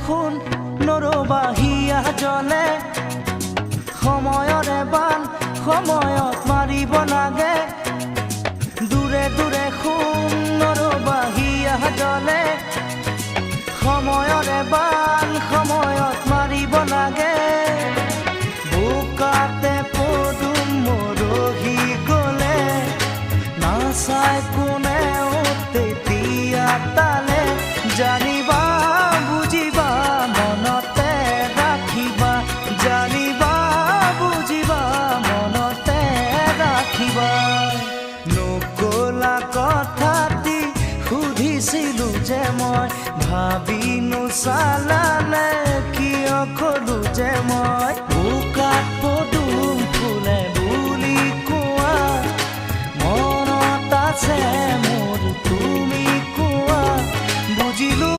দেখোন নৰবাহিয়া জ্বলে সময়ৰে বান সময়ত মাৰিব লাগে দূৰে দূৰে শুন নৰবাহিয়া জ্বলে সময়ৰে বান সময়ত মাৰিব লাগে বোকাতে পদুম মৰহি গ'লে নাচাই কোনেও তেতিয়া তালে জানিবা বুজিবা মনতে ৰাখিবা জানিবা বুজিবা মনতে ৰাখিবা নকলা কথাটি সুধিছিলো যে মই ভাবি নোচালানে কিয় কলো যে মই বোকাত পদুম ফুলে বুলি কোৱা মনত আছে